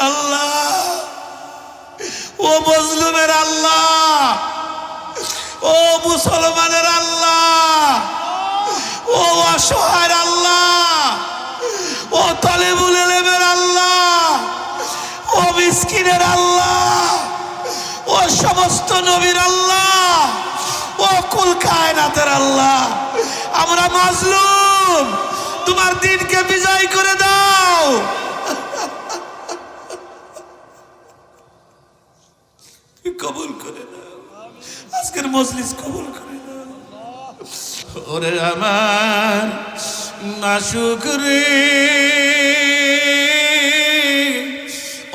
আল্লাহ, ও মজলুমের আল্লাহ, ও মুসলমানের আল্লাহ, ও অসহায়ের আল্লাহ, ও তালেবুল ইলমের আল্লাহ, ও মিসকিনের আল্লাহ, ও সমস্ত নবীর আল্লাহ, ও কুল কায়নাতের আল্লাহ, আমরা মাজলুম, তোমার দিনকে বিজয় করে দাও। কবুল করে দাও, আজকের মজলিস কবুল করে দাও। ওরে আমার নাশুকরি,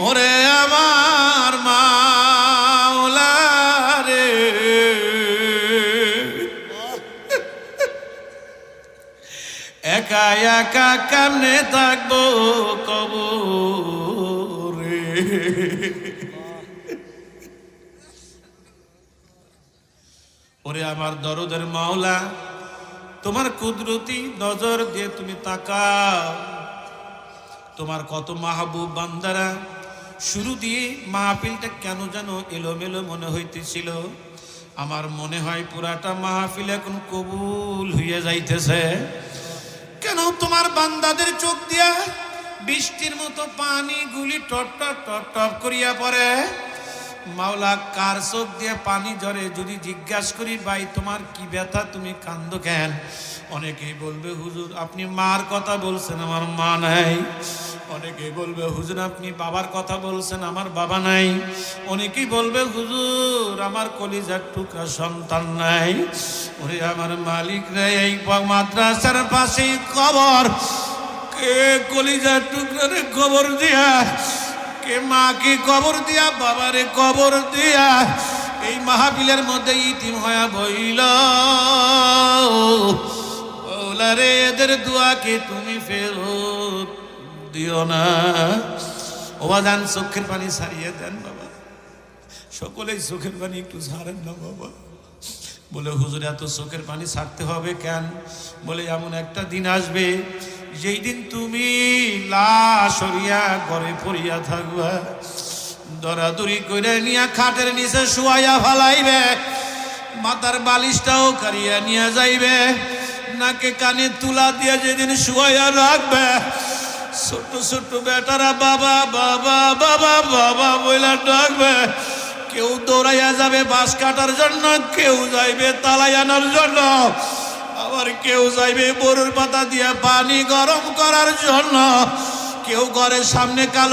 ওরে আমার মাওলা রে, একা একা কেমনে থাকবো কবরে। ওরে আমার দরদের মাওলা, তোমার কুদরতি নজর দিয়ে তুমি তাকাও। তোমার কত মাহবুব বান্দারা, শুরু দিয়ে মাহফিলটা কেন যেন এলোমেলো মনে হইতেছিল। আমার মনে হয় পুরাটা মাহফিল এখন কবুল হইয়া যাইতেছে। কেন তোমার বান্দাদের চোখ দিয়া বৃষ্টির মতো পানি গুলি টপ টপ টপ টপ করিয়া পড়ে। মাওলা, কার চোখ দিয়ে পানি ঝরে যদি জিজ্ঞাসা করি, ভাই তোমার কি ব্যথা, তুমি কান্দো কেন? অনেকেই বলবে হুজুর আপনি মার কথা বলছেন, আমার মা নাই। অনেকেই বলবে হুজুর আপনি বাবার কথা বলছেন, আমার বাবা নাই। অনেকেই বলবে হুজুর আমার কলিজার টুকরা সন্তান নাই। ওরে আমার মালিক রে, এই মাদ্রাসার পাশেই কবর, কে কলিজার টুকরা রে কবর দিয়া, কে মাকে কবর দিয়া, বাবারে কবর দিয়া এই মাহফিলের মধ্যে ইতিম হয়ে বইল। ওলা রে, এদের দোয়াকে তুমি ফেরত দিও না। ওবাজান চোখের পানি ছাড়িয়ে দেন বাবা, সকলেই চোখের পানি একটু ছাড়েন না বাবা। বলে হুজুর এত চোখের পানি ছাড়তে হবে কেন? বলে এমন একটা দিন আসবে যেই দিন তুমি লাশ হইয়া ঘরে পড়িয়া থাকবা, দরাদরি করে নিয়ে খাটের নিচে শুয়াইয়া ফালাইবে, মাথার বালিশটাও কারিয়া নিয়ে যাইবে, নাকে কানে তুলা দিয়ে যেদিন শুয়াইয়া রাখবে, ছোট ছোট বেটারা বাবা বাবা বাবা বাবা বইলা ডাকবে। কেউ দৌড়াইয়া যাবে বাঁশ কাটার জন্য, কেউ যাইবে তালাই আনার জন্য, আবার কেউ যাইবে বরুর পাতা দিয়া পানি গরম করার জন্য, কেউ ঘরের সামনে কালো